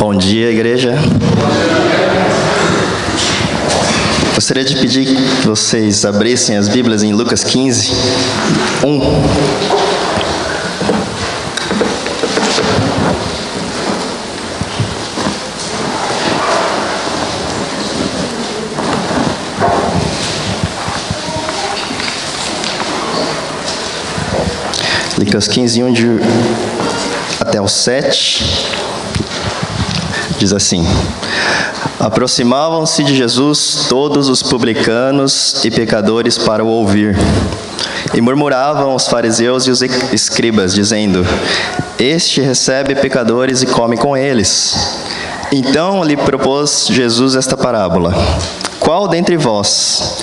Bom dia, igreja. Gostaria de pedir que vocês abrissem as Bíblias em Lucas 15, 1. Lucas 15, 1 até o 7. Diz assim: aproximavam-se de Jesus todos os publicanos e pecadores para o ouvir. E murmuravam os fariseus e os escribas, dizendo: este recebe pecadores e come com eles. Então lhe propôs Jesus esta parábola: qual dentre vós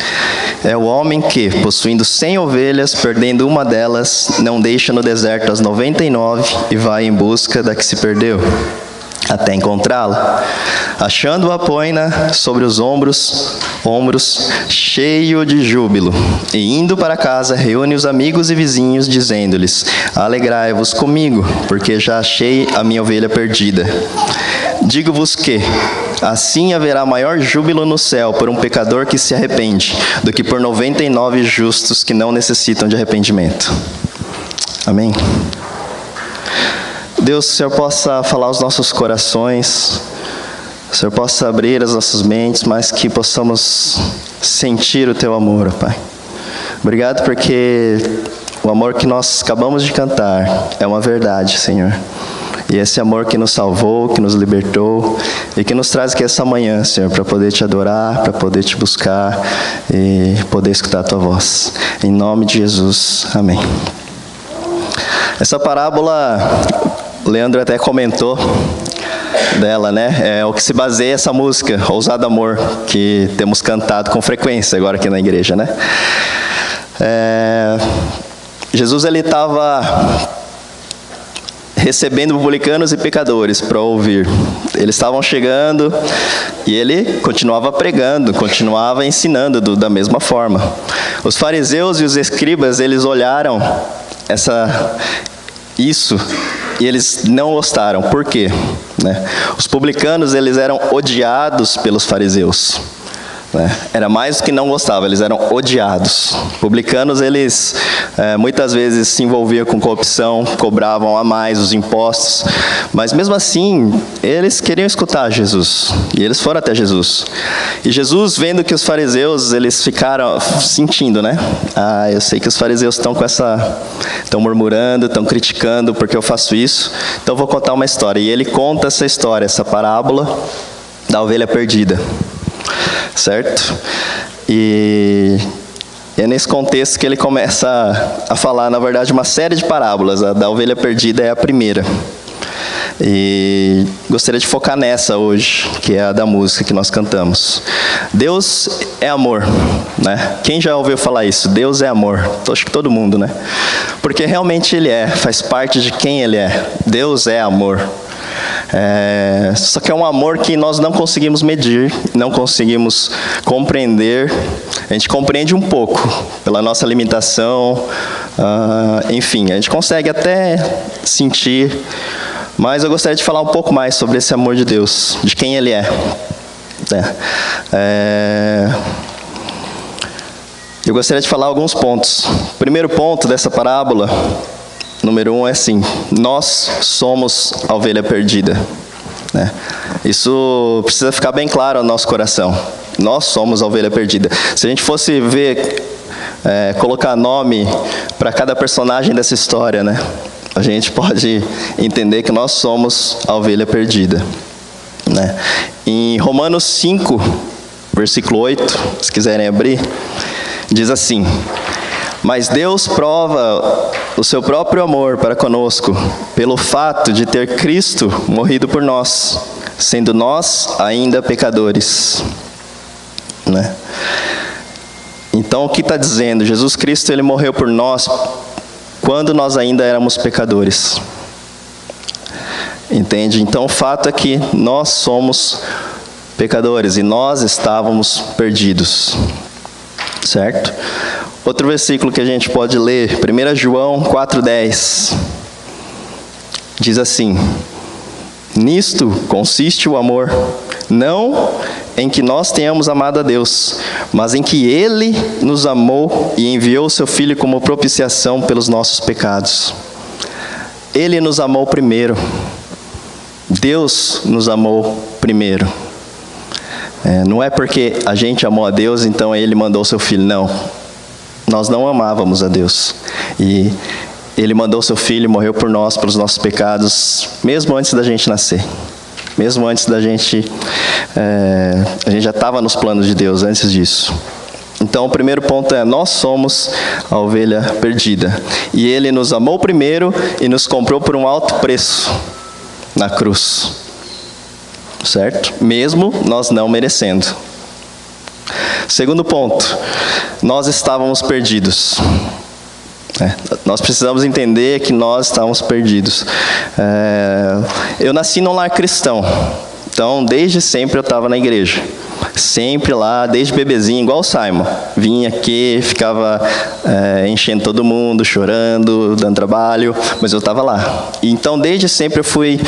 é o homem que, possuindo 100 ovelhas, perdendo uma delas, não deixa no deserto as 99 e vai em busca da que se perdeu, até encontrá-la? Achando-a, põe-na sobre os ombros, cheio de júbilo, e indo para casa, reúne os amigos e vizinhos, dizendo-lhes: alegrai-vos comigo, porque já achei a minha ovelha perdida. Digo-vos que assim haverá maior júbilo no céu por um pecador que se arrepende, do que por 99 justos que não necessitam de arrependimento. Amém? Deus, que o Senhor possa falar aos nossos corações, o Senhor possa abrir as nossas mentes, mas que possamos sentir o Teu amor, ó Pai. Obrigado porque o amor que nós acabamos de cantar é uma verdade, Senhor. E esse amor que nos salvou, que nos libertou e que nos traz aqui essa manhã, Senhor, para poder Te adorar, para poder Te buscar e poder escutar a Tua voz. Em nome de Jesus, amém. Essa parábola, o Leandro até comentou dela, né? É o que se baseia essa música, Ousado Amor, que temos cantado com frequência agora aqui na igreja, né? Jesus, ele estava recebendo publicanos e pecadores para ouvir. Eles estavam chegando e ele continuava pregando, continuava ensinando da mesma forma. Os fariseus e os escribas, eles olharam isso e eles não gostaram. Por quê? Os publicanos, eles eram odiados pelos fariseus. Era mais do que não gostavam, eles eram odiados. Publicanos, eles muitas vezes se envolviam com corrupção, cobravam a mais os impostos, mas mesmo assim, eles queriam escutar Jesus, e eles foram até Jesus. E Jesus, vendo que os fariseus, eles ficaram sentindo, eu sei que os fariseus estão murmurando, estão criticando porque eu faço isso, então eu vou contar uma história. E ele conta essa história, essa parábola da ovelha perdida. Certo? E é nesse contexto que ele começa a falar, na verdade, uma série de parábolas. A da ovelha perdida é a primeira. E gostaria de focar nessa hoje, que é a da música que nós cantamos. Deus é amor, Quem já ouviu falar isso? Deus é amor. Acho que todo mundo, Porque realmente Ele faz parte de quem Ele é. Deus é amor. Só que é um amor que nós não conseguimos medir, não conseguimos compreender. A gente compreende um pouco pela nossa limitação, enfim, a gente consegue até sentir, mas eu gostaria de falar um pouco mais sobre esse amor de Deus, de quem Ele é. Eu gostaria de falar alguns pontos. O primeiro ponto dessa parábola, número 1, é assim: nós somos a ovelha perdida. Isso precisa ficar bem claro ao nosso coração. Nós somos a ovelha perdida. Se a gente fosse ver, colocar nome para cada personagem dessa história, a gente pode entender que nós somos a ovelha perdida. Em Romanos 5, versículo 8, se quiserem abrir, diz assim: mas Deus prova o seu próprio amor para conosco, pelo fato de ter Cristo morrido por nós, sendo nós ainda pecadores. Então, o que está dizendo? Jesus Cristo, Ele morreu por nós quando nós ainda éramos pecadores. Entende? Então, o fato é que nós somos pecadores e nós estávamos perdidos. Certo? Outro versículo que a gente pode ler, 1 João 4,10, diz assim: Nisto consiste o amor, não em que nós tenhamos amado a Deus, mas em que Ele nos amou e enviou o seu Filho como propiciação pelos nossos pecados. Ele nos amou primeiro. Deus nos amou primeiro. Não é porque a gente amou a Deus, então Ele mandou o seu Filho. Não. Nós não amávamos a Deus. E Ele mandou o seu Filho, morreu por nós, pelos nossos pecados, mesmo antes da gente nascer. Mesmo antes da gente... a gente já estava nos planos de Deus antes disso. Então, o primeiro ponto é: nós somos a ovelha perdida. E Ele nos amou primeiro e nos comprou por um alto preço na cruz. Certo? Mesmo nós não merecendo. Segundo ponto: nós estávamos perdidos. Nós precisamos entender que nós estávamos perdidos. Eu nasci num lar cristão. Então, desde sempre eu estava na igreja. Sempre lá, desde bebezinho, igual o Simon. Vinha aqui, ficava enchendo todo mundo, chorando, dando trabalho, mas eu estava lá. Então, desde sempre eu fui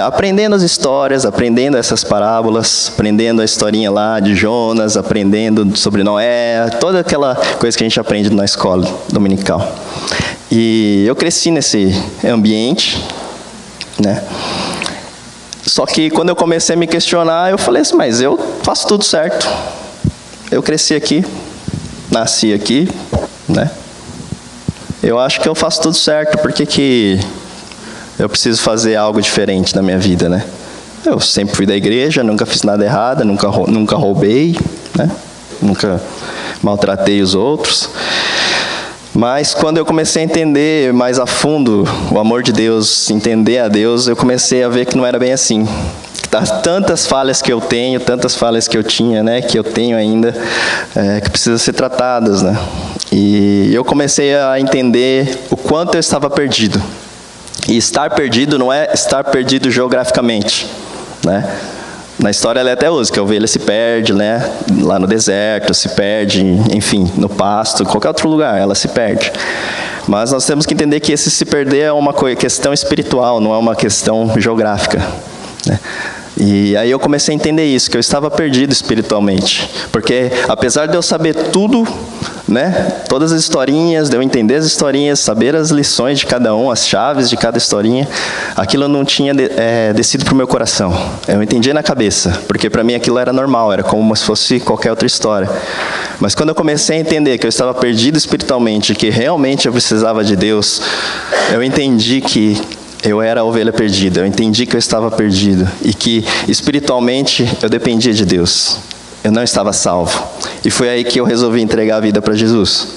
aprendendo as histórias, aprendendo essas parábolas, aprendendo a historinha lá de Jonas, aprendendo sobre Noé, toda aquela coisa que a gente aprende na escola dominical. E eu cresci nesse ambiente, né? Só que quando eu comecei a me questionar, eu falei assim: mas eu faço tudo certo. Eu cresci aqui, nasci aqui, né? Eu acho que eu faço tudo certo, por que eu preciso fazer algo diferente na minha vida, né? Eu sempre fui da igreja, nunca fiz nada errado, nunca roubei, né? Nunca maltratei os outros. Mas quando eu comecei a entender mais a fundo o amor de Deus, entender a Deus, eu comecei a ver que não era bem assim. Tantas falhas que eu tenho, tantas falhas que eu tinha, né, que eu tenho ainda, que precisam ser tratadas, né? E eu comecei a entender o quanto eu estava perdido. E estar perdido não é estar perdido geograficamente, né? Na história ela até usa que a ovelha se perde, né? Lá no deserto, se perde, enfim, no pasto, qualquer outro lugar, ela se perde. Mas nós temos que entender que esse se perder é uma questão espiritual, não é uma questão geográfica, né? E aí eu comecei a entender isso, que eu estava perdido espiritualmente. Porque apesar de eu saber tudo, né, todas as historinhas, de eu entender as historinhas, saber as lições de cada um, as chaves de cada historinha, aquilo não tinha descido para o meu coração. Eu entendia na cabeça, porque para mim aquilo era normal, era como se fosse qualquer outra história. Mas quando eu comecei a entender que eu estava perdido espiritualmente, que realmente eu precisava de Deus, eu entendi que eu era a ovelha perdida, eu entendi que eu estava perdido e que espiritualmente eu dependia de Deus. Eu não estava salvo. E foi aí que eu resolvi entregar a vida para Jesus.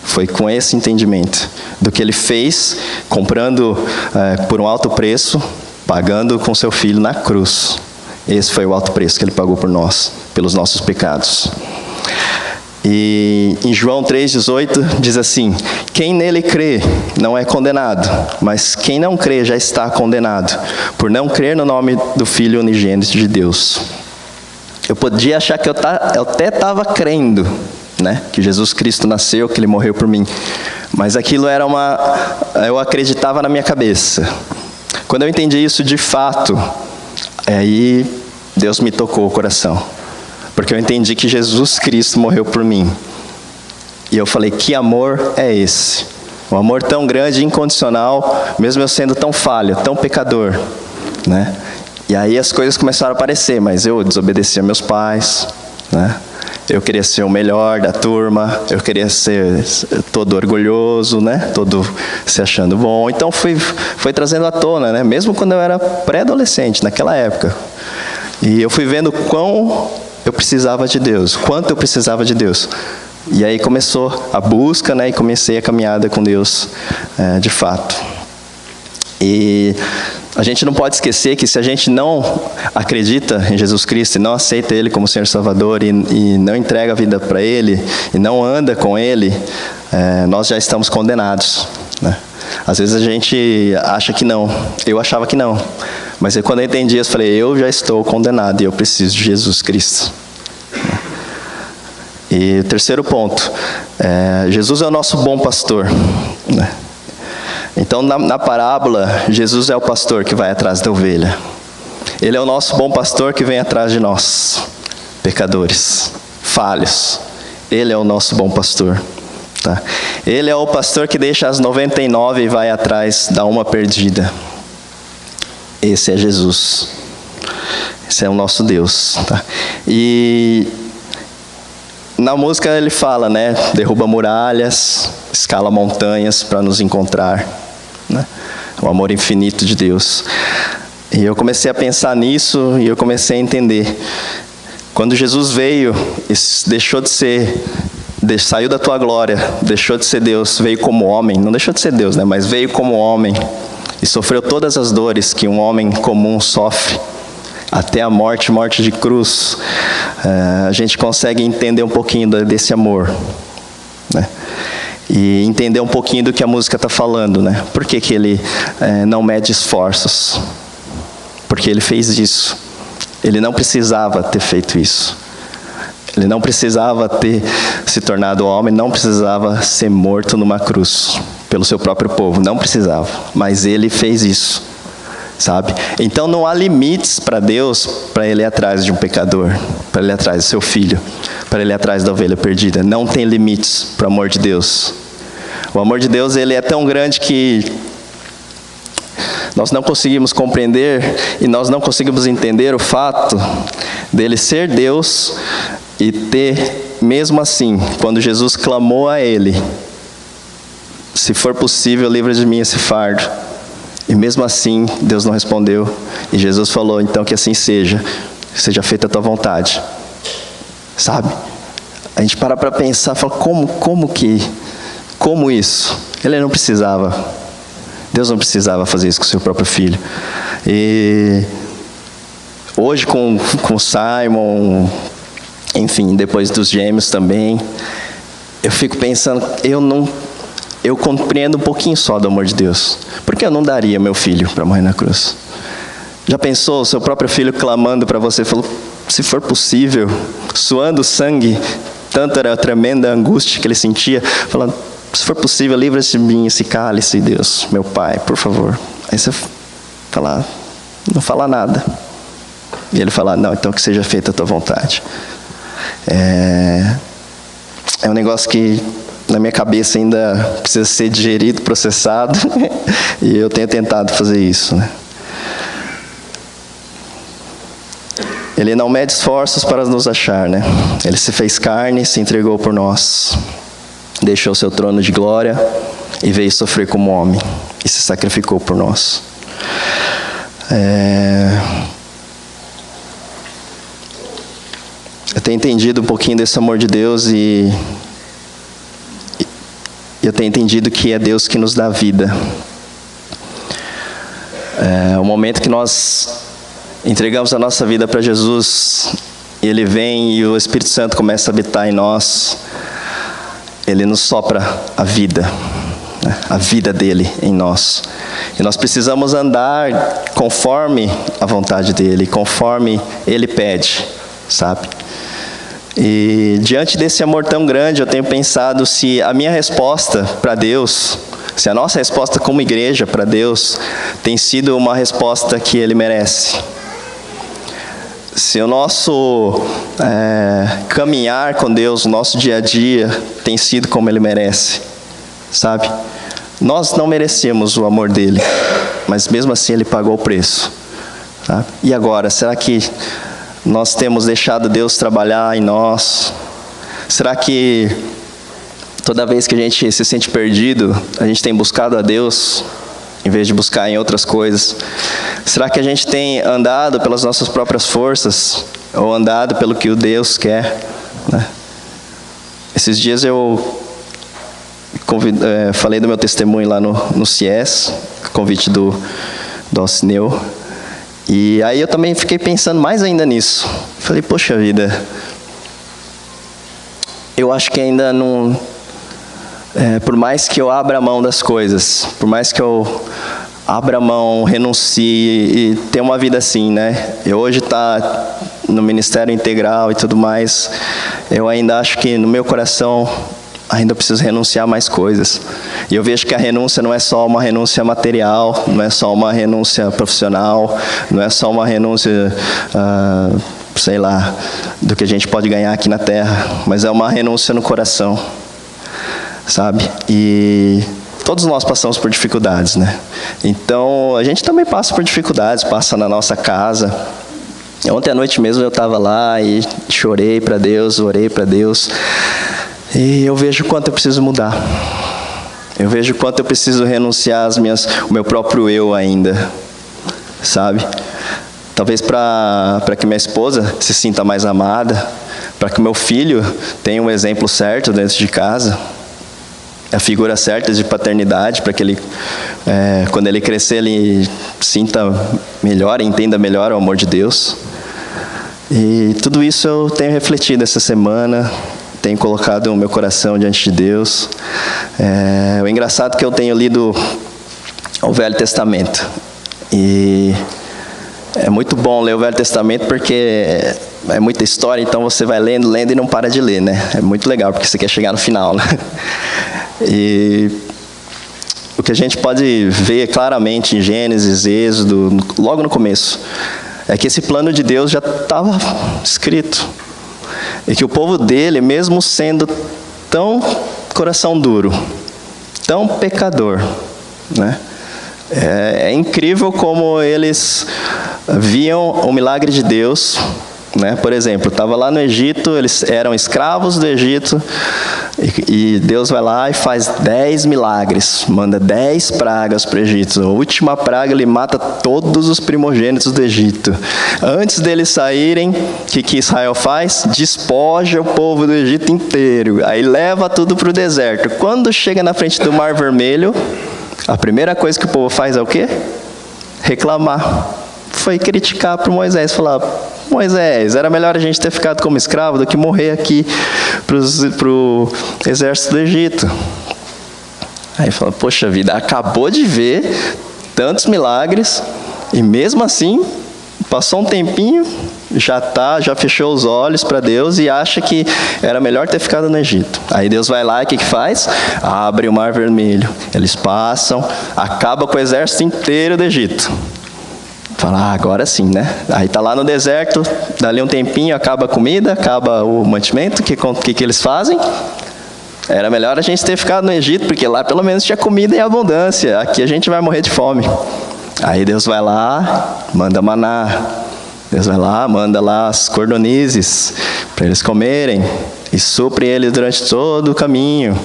Foi com esse entendimento do que Ele fez, comprando por um alto preço, pagando com seu Filho na cruz. Esse foi o alto preço que Ele pagou por nós, pelos nossos pecados. E em João 3,18 diz assim: quem nele crê não é condenado, mas quem não crê já está condenado, por não crer no nome do Filho unigênito de Deus. Eu podia achar que eu até estava crendo, né, que Jesus Cristo nasceu, que Ele morreu por mim, mas aquilo era eu acreditava na minha cabeça. Quando eu entendi isso de fato, aí Deus me tocou o coração. Porque eu entendi que Jesus Cristo morreu por mim. E eu falei: que amor é esse? Um amor tão grande, incondicional, mesmo eu sendo tão falho, tão pecador, né? E aí as coisas começaram a aparecer, mas eu desobedeci a meus pais, né? Eu queria ser o melhor da turma, eu queria ser todo orgulhoso, né? Todo se achando bom. Então foi trazendo à tona, né? Mesmo quando eu era pré-adolescente, naquela época. E eu fui vendo quão eu precisava de Deus, quanto eu precisava de Deus. E aí começou a busca, né, e comecei a caminhada com Deus de fato. E a gente não pode esquecer que se a gente não acredita em Jesus Cristo e não aceita Ele como Senhor e Salvador e não entrega a vida para Ele e não anda com Ele, nós já estamos condenados, né? Às vezes a gente acha que não, eu achava que não. Mas aí, quando eu entendi, eu falei: eu já estou condenado e eu preciso de Jesus Cristo. E o terceiro ponto, Jesus é o nosso bom pastor, né? Então, na parábola, Jesus é o pastor que vai atrás da ovelha, Ele é o nosso bom pastor que vem atrás de nós, pecadores, falhos. Ele é o nosso bom pastor. Tá? Ele é o pastor que deixa as 99 e vai atrás da uma perdida. Esse é Jesus. Esse é o nosso Deus. Tá? E na música ele fala, né? Derruba muralhas, escala montanhas para nos encontrar. Né? O amor infinito de Deus. E eu comecei a pensar nisso e eu comecei a entender. Quando Jesus veio, deixou de ser, saiu da tua glória, deixou de ser Deus, veio como homem, não deixou de ser Deus, né? Mas veio como homem e sofreu todas as dores que um homem comum sofre, até a morte de cruz. A gente consegue entender um pouquinho desse amor, né? E entender um pouquinho do que a música está falando, né? Por que que ele não mede esforços? Porque ele fez isso. Ele não precisava ter feito isso. Ele não precisava ter se tornado homem, não precisava ser morto numa cruz pelo seu próprio povo, não precisava. Mas ele fez isso, sabe? Então não há limites para Deus, para ele ir atrás de um pecador, para ele ir atrás do seu filho, para ele ir atrás da ovelha perdida. Não tem limites para o amor de Deus. O amor de Deus, ele é tão grande que nós não conseguimos compreender e nós não conseguimos entender o fato dele ser Deus e ter, mesmo assim, quando Jesus clamou a ele, se for possível, livra de mim esse fardo. E mesmo assim, Deus não respondeu. E Jesus falou, então que assim seja feita a tua vontade. Sabe? A gente para pensar, fala, como isso? Ele não precisava. Deus não precisava fazer isso com o seu próprio filho. E hoje com Simon, enfim, depois dos gêmeos também, eu fico pensando, eu compreendo um pouquinho só do amor de Deus. Porque eu não daria meu filho para morrer na cruz? Já pensou o seu próprio filho clamando para você, falou, se for possível, suando sangue, tanto era a tremenda angústia que ele sentia, falando, se for possível, livra-se de mim esse cálice, Deus, meu Pai, por favor. Aí você não fala nada. E ele fala, não, então que seja feita a tua vontade. É um negócio que na minha cabeça ainda precisa ser digerido, processado. E eu tenho tentado fazer isso, né? Ele não mede esforços para nos achar, né? Ele se fez carne, se entregou por nós. Deixou seu trono de glória e veio sofrer como homem e se sacrificou por nós. Eu tenho entendido um pouquinho desse amor de Deus e eu tenho entendido que é Deus que nos dá vida. O momento que nós entregamos a nossa vida para Jesus, Ele vem e o Espírito Santo começa a habitar em nós. Ele nos sopra a vida dele em nós. E nós precisamos andar conforme a vontade dele, conforme ele pede, sabe? E diante desse amor tão grande, eu tenho pensado se a minha resposta para Deus, se a nossa resposta como igreja para Deus, tem sido uma resposta que ele merece. Se o nosso caminhar com Deus, o nosso dia a dia, tem sido como Ele merece, sabe? Nós não merecemos o amor dEle, mas mesmo assim Ele pagou o preço, sabe? E agora, será que nós temos deixado Deus trabalhar em nós? Será que toda vez que a gente se sente perdido, a gente tem buscado a Deus em vez de buscar em outras coisas? Será que a gente tem andado pelas nossas próprias forças ou andado pelo que o Deus quer, né? Esses dias eu falei do meu testemunho lá no CIES, convite do Alcineu, e aí eu também fiquei pensando mais ainda nisso. Falei, poxa vida, eu acho que ainda não... por mais que eu abra a mão das coisas, por mais que eu abra a mão, renuncie e tenha uma vida assim, né? Eu hoje tá no ministério integral e tudo mais, eu ainda acho que no meu coração ainda eu preciso renunciar a mais coisas. E eu vejo que a renúncia não é só uma renúncia material, não é só uma renúncia profissional, não é só uma renúncia, sei lá, do que a gente pode ganhar aqui na terra, mas é uma renúncia no coração, sabe? E todos nós passamos por dificuldades, né? Então, a gente também passa por dificuldades, passa na nossa casa. Ontem à noite mesmo eu estava lá e chorei para Deus, orei para Deus. E eu vejo o quanto eu preciso mudar. Eu vejo o quanto eu preciso renunciar o meu próprio eu ainda, sabe? Talvez para que minha esposa se sinta mais amada, para que meu filho tenha um exemplo certo dentro de casa, a figura certa de paternidade, para que ele, quando ele crescer, ele sinta melhor, entenda melhor o amor de Deus. E tudo isso eu tenho refletido essa semana, tenho colocado o meu coração diante de Deus. O engraçado é que eu tenho lido o Velho Testamento. E é muito bom ler o Velho Testamento porque é muita história, então você vai lendo e não para de ler, né? É muito legal, porque você quer chegar no final, né? E o que a gente pode ver claramente em Gênesis, Êxodo, logo no começo, é que esse plano de Deus já estava escrito. E que o povo dele, mesmo sendo tão coração duro, tão pecador, né? É incrível como eles viam o milagre de Deus, né? Por exemplo, estava lá no Egito, eles eram escravos do Egito, e Deus vai lá e faz 10 milagres, manda 10 pragas para o Egito. A última praga, ele mata todos os primogênitos do Egito. Antes deles saírem, o que Israel faz? Despoja o povo do Egito inteiro, aí leva tudo para o deserto. Quando chega na frente do Mar Vermelho, a primeira coisa que o povo faz é o quê? Reclamar. Foi criticar para Moisés, falar: Moisés, era melhor a gente ter ficado como escravo do que morrer aqui para o exército do Egito. Aí fala: poxa vida, acabou de ver tantos milagres e mesmo assim, passou um tempinho, já fechou os olhos para Deus e acha que era melhor ter ficado no Egito. Aí Deus vai lá e o que faz? Abre o Mar Vermelho. Eles passam, acaba com o exército inteiro do Egito. Fala: agora sim, né? Aí tá lá no deserto, dali um tempinho, acaba a comida, acaba o mantimento, o que eles fazem? Era melhor a gente ter ficado no Egito, porque lá pelo menos tinha comida em abundância, aqui a gente vai morrer de fome. Aí Deus vai lá, manda maná, Deus vai lá, manda lá as cordonizes, para eles comerem, e supre eles durante todo o caminho.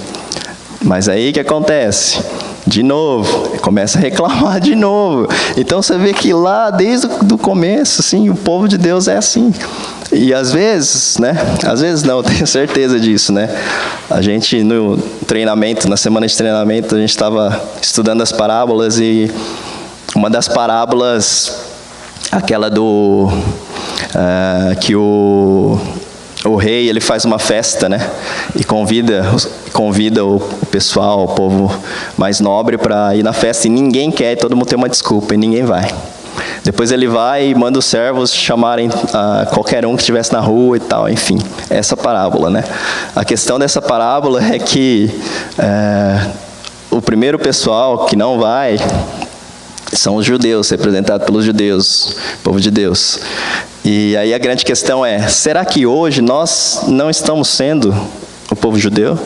Mas aí o que acontece? De novo, começa a reclamar de novo. Então você vê que lá, desde o começo, assim, o povo de Deus é assim. E às vezes, né? Às vezes não, eu tenho certeza disso, né? A gente, no treinamento, na semana de treinamento, a gente estava estudando as parábolas e uma das parábolas, aquela do... que o rei, ele faz uma festa, né? E convida o pessoal, o povo mais nobre para ir na festa, e ninguém quer, e todo mundo tem uma desculpa, e ninguém vai. Depois ele vai e manda os servos chamarem qualquer um que estivesse na rua e tal, enfim. Essa parábola, né? A questão dessa parábola é que o primeiro pessoal que não vai são os judeus, representados pelos judeus, povo de Deus. E aí a grande questão é: será que hoje nós não estamos sendo o povo judeu?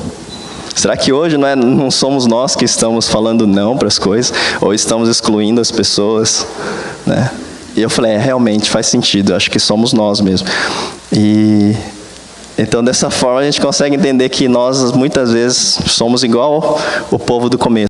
Será que hoje não somos nós que estamos falando não para as coisas, ou estamos excluindo as pessoas, né? E eu falei: realmente faz sentido, acho que somos nós mesmo. E então dessa forma a gente consegue entender que nós muitas vezes somos igual o povo do começo.